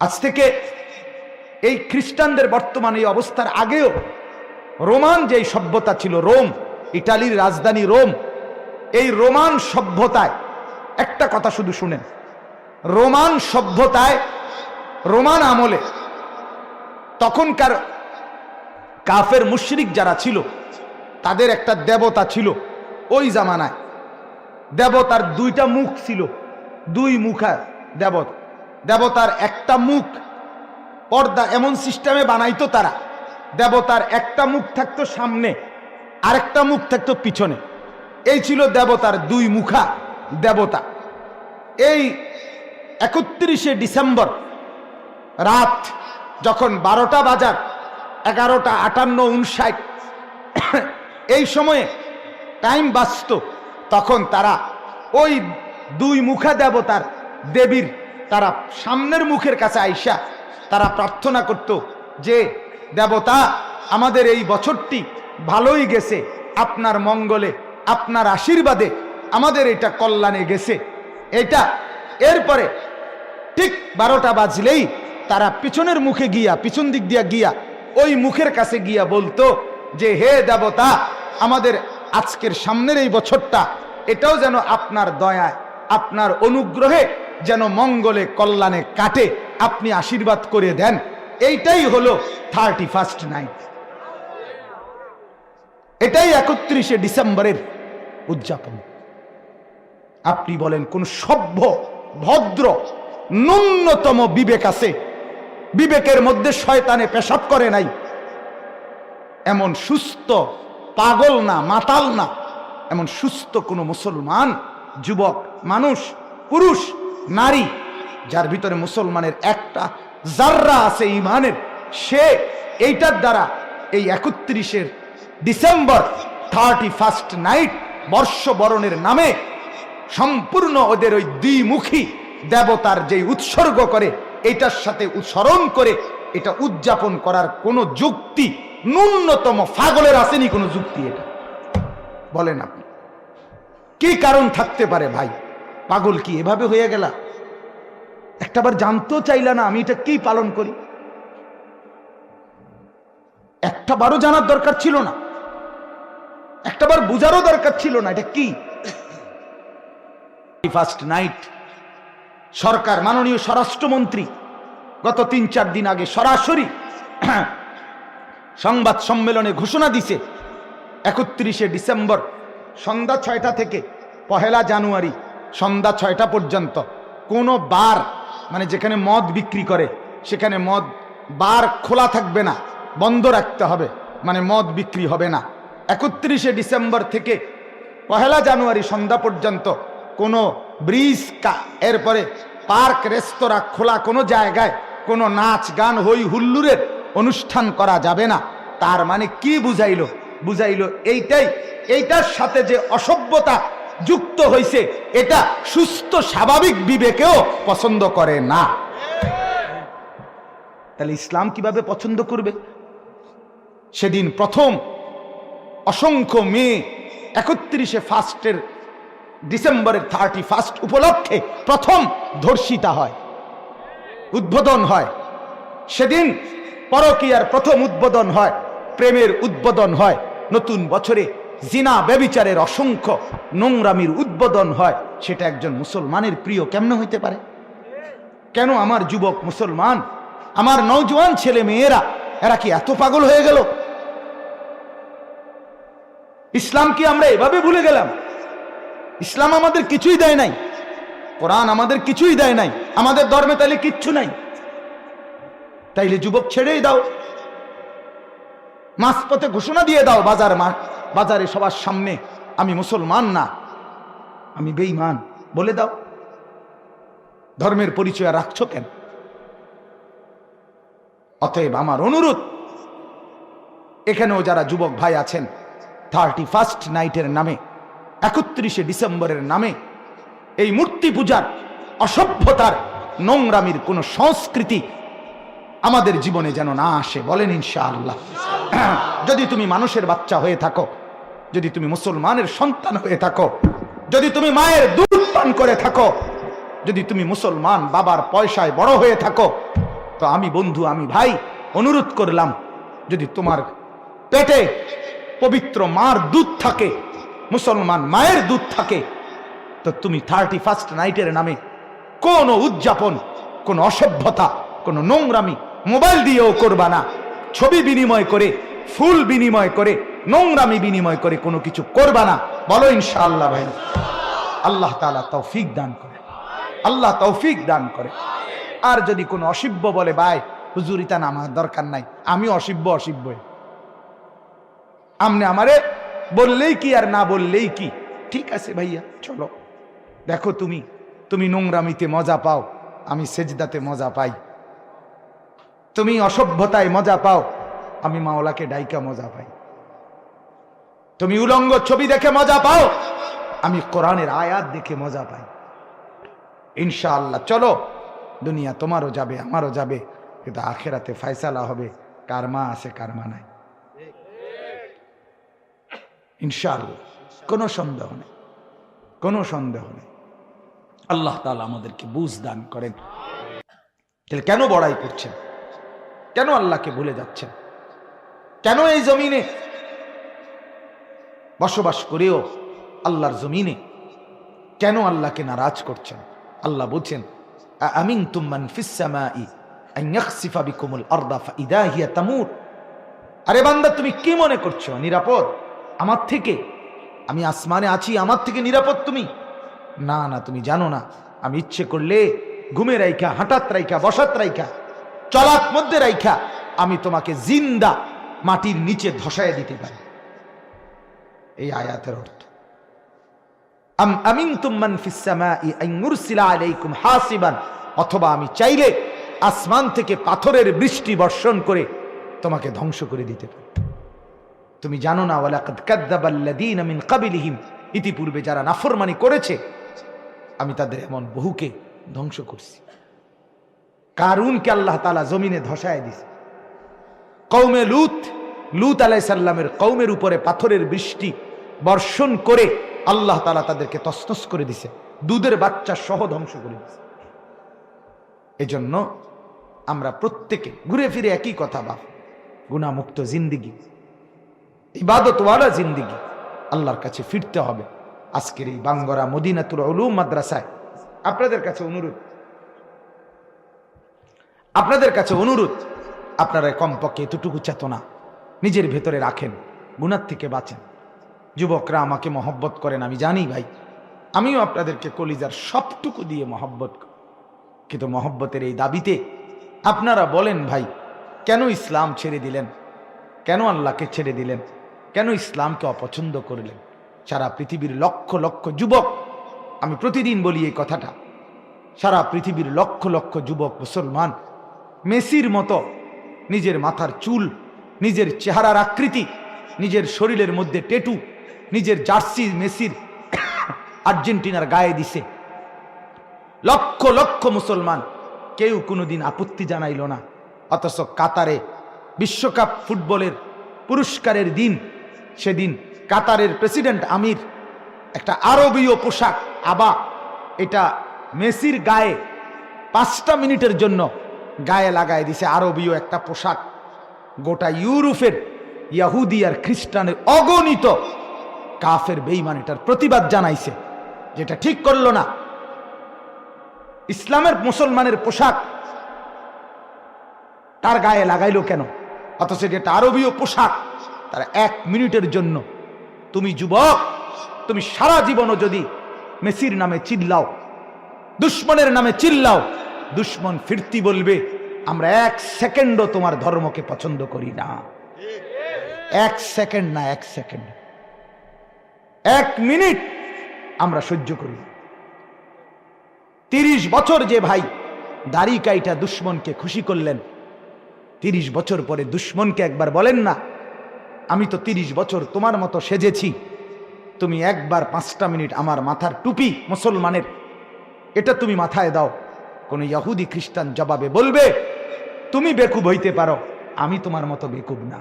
আজ থেকে এই খ্রিস্টানদের বর্তমান এই অবস্থার আগেও রোমান যে সভ্যতা ছিল, রোম, ইটালির রাজধানী রোম, এই রোমান সভ্যতায় একটা কথা শুধু শুনেন, রোমান সভ্যতায়, রোমান আমলে তখনকার কাফের মুশরিক যারা ছিল তাদের একটা দেবতা ছিল। ওই জামানায় দেবতার দুইটা মুখ ছিল, দুই মুখা দেবতা। দেবতার একটা মুখ পর্দা এমন সিস্টেমে বানাইতো তারা, দেবতার একটা মুখ থাকতো সামনে, আরেকটা মুখ থাকতো পিছনে। এই ছিল দেবতার দুই মুখা দেবতা। এই 31শে ডিসেম্বর রাত যখন 12টা বাজার, 11টা 58 59 এই সময়ে টাইম বাঁচত, তখন তারা ওই দুই মুখা দেবতার দেবীর তারা সামনের মুখের কাছে আইসা তারা প্রার্থনা করত যে দেবতা, আমাদের এই বছরটি ভালোই গেছে, আপনার মঙ্গলে, আপনার আশীর্বাদে আমাদের এটা কল্যাণে গেছে। এটা এরপরে ঠিক 12টা বাজলেই তারা পিছনের মুখে গিয়া, পিছন দিক দিয়া গিয়া ওই মুখের কাছে গিয়া বলতো যে হে দেবতা, আমাদের আজকের সামনের এই বছরটা এটাও যেন আপনার দয়ায়, আপনার অনুগ্রহে যেন মঙ্গলে কল্যাণে কাটে, আপনি আশীর্বাদ করে দেন। এইটাই হলো 31st নাইট, এটাই 31শে ডিসেম্বরের উদযাপন। আপনি বলেন কোন সভ্য ভদ্র ন্যূনতম বিবেক আছে? বিবেকের মধ্যে শয়তানে পেশাব করে নাই এমন সুস্থ, পাগল না, মাতাল না, এমন সুস্থ কোন মুসলমান যুবক মানুষ, পুরুষ, নারী, যার ভিতরে মুসলমানের একটা জাররা আছে ইমানের, সে এইটার দ্বারা এই 31শে ডিসেম্বর 31st নাইট বর্ষবরণের নামে সম্পূর্ণ ওদের ওই দ্বিমুখী দেবতার যে উৎসর্গ করে, এটার সাথে স্মরণ করে এটা উদযাপন করার কোনো যুক্তি ন্যূনতম পাগলের আসেনি কোনো যুক্তি? এটা বলেন আপনি, কি কারণ থাকতে পারে? ভাই পাগল কি এভাবে হয়ে গেল? একটাবার জানতেও চাইলা না আমি এটা কি পালন করি? একটাবারও জানার দরকার ছিল না, একটাবার বুঝারও দরকার ছিল না এটা কি? ফার্স্ট নাইট সরকার, মাননীয় স্বরাষ্ট্রমন্ত্রী গত 3-4 দিন আগে সরাসরি সংবাদ সম্মেলনে ঘোষণা দিছে 31শে ডিসেম্বর সন্ধ্যা 6টা থেকে 1 জানুয়ারি সন্ধ্যা 6টা পর্যন্ত কোনো বার, মানে যেখানে মদ বিক্রি করে সেখানে মদ বার খোলা থাকবে না, বন্ধ রাখতে হবে, মানে মদ বিক্রি হবে না। 31শে ডিসেম্বর থেকে 1 জানুয়ারি সন্ধ্যা পর্যন্ত কোনো ব্রিজ, এরপরে পার্ক, রেস্তোরাঁ খোলা কোনো জায়গায় কোনো নাচ গান, হই হুল্লুরের অনুষ্ঠান করা যাবে না। তার মানে কি বুঝাইলো? বুঝাইলো এইটাই, এইটার সাথে যে অসভ্যতা যুক্ত হয়েছে এটা সুস্থ স্বাভাবিক বিবেকেও পছন্দ করে না। তাহলে ইসলাম কিভাবে পছন্দ করবে? সেদিন প্রথম অসংখ্য মেয়ে 31শে ডিসেম্বরের 31st উপলক্ষে প্রথম ধর্ষিতা হয়, উদ্বোধন হয়। সেদিন পরকীয়ার প্রথম উদ্বোধন হয়, প্রেমের উদ্বোধন হয়, নতুন বছরে জিনা ব্যভিচারের অসংখ্য নোংরামির উদ্বোধন হয়। সেটা একজন মুসলমানের প্রিয় কেমনে হইতে পারে? কেন আমার যুবক মুসলমান, আমার নওজোয়ান ছেলে মেয়েরা এরা কি এত পাগল হয়ে গেল? ইসলাম কি আমরা এভাবে ভুলে গেলাম? ইসলাম আমাদের কিছুই দেয় নাই, কোরআন আমাদের কিছুই দেয় নাই, আমাদের ধর্মে তাইলে কিচ্ছু নাই। তাইলে যুবক ছেড়েই দাও, মাঝপথে ঘোষণা দিয়ে দাও বাজারে সবার সামনে, আমি মুসলমান না, আমি বেঈমান বলে দাও। ধর্মের পরিচয় রাখছো কেন? অতএব আমার অনুরোধ, এখানেও যারা যুবক ভাই আছেন, 31st নাইটের নামে, 31শে ডিসেম্বরের নামে এই মূর্তি পূজার, অসভ্যতার, নোংরামির কোন সংস্কৃতি আমাদের জীবনে যেন না আসে। বলেন ইনশাআল্লাহ। যদি তুমি মানুষের বাচ্চা হয়ে থাকো, যদি তুমি মুসলমানের সন্তান হয়ে থাকো, যদি তুমি মায়ের দুধ পান করে থাকো, যদি তুমি মুসলমান বাবার পয়সায় বড় হয়ে থাকো, তো আমি বন্ধু, আমি ভাই অনুরোধ করলাম, যদি তোমার পেটে পবিত্র মার দুধ থাকে, মুসলমান মায়ের দুধ থাকে, তো তুমি 31st নাইটের নামে কোন উদযাপন, কোন অসভ্যতা, কোন নোংরামি মোবাইল দিয়েও করবা না। ছবি বিনিময় করে, ফুল বিনিময় করে, নোংরামি বিনিময় করে কোনো কিছু করবা না। বলো ইনশাআল্লাহ ভাই। আল্লাহ তাআলা তৌফিক দান করে, আল্লাহ তৌফিক দান করে। আর যদি কোনো অসভ্য বলে, ভাই হুজুর ইতা আমার দরকার নাই, আমি অসভ্যই, আমনে আমারে বললেই কি আর না বললেই কি, ঠিক আছে ভাইয়া চলো। দেখো তুমি নোংরামিতে মজা পাও, আমি সেজদাতে মজা পাই। তুমি অসভ্যতায় মজা পাও, আমি মাওলাকে ডাইকা মজা পাই। তুমি উলঙ্গ ছবি দেখে মজা পাও, আমি কোরআনের আয়াত দেখে মজা পাই। ইনশাআল্লাহ চলো, দুনিয়া তোমারও যাবে আমারও যাবে, কিন্তু আখেরাতে ফয়সালা হবে কার মা আছে কার মা নাই। ইনশাআল্লাহ, কোনো সন্দেহ নেই, কোনো সন্দেহ নেই। আল্লাহ তাআলা আমাদেরকে বুঝ দান করেন। তাহলে কেন বড়াই করছেন? কেন আল্লাহকে ভুলে যাচ্ছেন? কেন এই জমিনে বসবাস করেও আল্লাহর জমিনে কেন আল্লাহকে নারাজ করছেন? আল্লাহ বলছেন, আমিনতুম মান ফিস সামাই আন ইয়াখসিফা বিকুমুল আরদা ফাইদা হিয়া তামুর। আরে বান্দা, তুমি কি মনে করছো নিরাপদ আমার থেকে? আমি আসমানে আছি, আমার থেকে নিরাপদ তুমি? না না, তুমি জানো না, আমি ইচ্ছে করলে ঘুমে রাইখা, হাঁটাত রাইখা, বসাত রাইখা, চলাত মধ্যে রাইখা আমি তোমাকে জিন্দা মাটির নিচে ধসায় দিতে পারি। এই আয়াতের অর্থ, আম আমিনতুম মান ফিস সামাই আন ইউরসিলা আলাইকুম হাসিবান, অথবা আমি চাইলে আসমান থেকে পাথরের বৃষ্টি বর্ষণ করে তোমাকে ধ্বংস করে দিতে পারি। তুমি জানো না, ওয়ালাকাদ কাযযাবাল্লাযীনা মিন ক্বাবলিহিম, ইতিপূর্বে যারা নাফরমানি করেছে আমি তাদের এমন বহুকে ধ্বংস করছি। কারুনকে আল্লাহ তাআলা জমিনে ধসায় দিয়েছে। কওমে লূত আলাইহিস সালামের কওমের উপরে পাথরের বৃষ্টি বর্ষণ করে আল্লাহ তাআলা তাদেরকে তছনছ করে দিয়েছে, দুধের বাচ্চা সহ ধ্বংস করে দিয়েছে। এজন্য আমরা প্রত্যেকে ঘুরে ফিরে একই কথা, বাপ গুনাহমুক্ত জিন্দেগি, ইবাদতওয়ালা জিন্দেগি, আল্লাহর কাছে ফিরতে হবে। আজকের এই বাঙ্গরা মদিনাতুল উলুম মাদ্রাসায় আপনাদের কাছে অনুরোধ, আপনারা কমপক্ষে এতটুকু চেতনা নিজের ভেতরে রাখেন, গুনাহ থেকে বাঁচেন। যুবকরা আমাকে মহব্বত করেন, আমি জানি ভাই, আমিও আপনাদেরকে কলিজার সবটুকু দিয়ে মহব্বত করি, কিন্তু মহব্বতের এই দাবিতে আপনারা বলেন, ভাই কেন ইসলাম ছেড়ে দিলেন, কেন আল্লাহকে ছেড়ে দিলেন, কেন ইসলামকে অপছন্দ করলেন? সারা পৃথিবীর লক্ষ লক্ষ যুবক, আমি প্রতিদিন বলি এই কথাটা, সারা পৃথিবীর লক্ষ লক্ষ যুবক মুসলমান মেসির মতো নিজের মাথার চুল, নিজের চেহারার আকৃতি, নিজের শরীরের মধ্যে টেটু, নিজের জার্সি মেসির আর্জেন্টিনার গায়ে দিছে। লক্ষ লক্ষ মুসলমান কেউ কোনোদিন আপত্তি জানাইল না, অথচ কাতারে বিশ্বকাপ ফুটবলের পুরস্কারের দিন, সেদিন কাতারের প্রেসিডেন্ট আমির একটা আরবীয় পোশাক, আবা, এটা মেসির গায়ে 5টা মিনিটের জন্য গায়ে লাগায় দিছে আরবীয় একটা পোশাক। গোটা ইউরোপের ইহুদি আর খ্রিস্টানের অগণিত কাফের বেঈমান এটার প্রতিবাদ জানাইছে, যেটা ঠিক করলো না। ইসলামের মুসলমানের পোশাক তার গায়ে লাগাইলো কেন? অথচ যেটা আরবীয় পোশাক, তার 1 মিনিটের জন্য। তুমি যুবক, তুমি সারা জীবনও যদি মেসির নামে চিল্লাও, দুশ্মনের নামে চিল্লাও, দুশ্মন ফিরতি বলবে আমরা 1 সেকেন্ডও তোমার ধর্মকে পছন্দ করি না। 1 সেকেন্ড না, 1 সেকেন্ড, 1 মিনিট আমরা সহ্য করি না। 30 বছর যে ভাই দাড়ি কাইটা দুশ্মনকে খুশি করলেন, 30 বছর পরে দুশ্মনকে একবার বলেন না, আমি তো 30 বছর তোমার মতো সেজেছি, তুমি একবার 5টা মিনিট আমার মাথার টুপি মুসলমানের, এটা তুমি মাথায় দাও। কোন ইহুদি খ্রিস্টান জবাবে বলবে, তুমি বেকুব হইতে পারো, আমি তোমার মতো বেকুব না।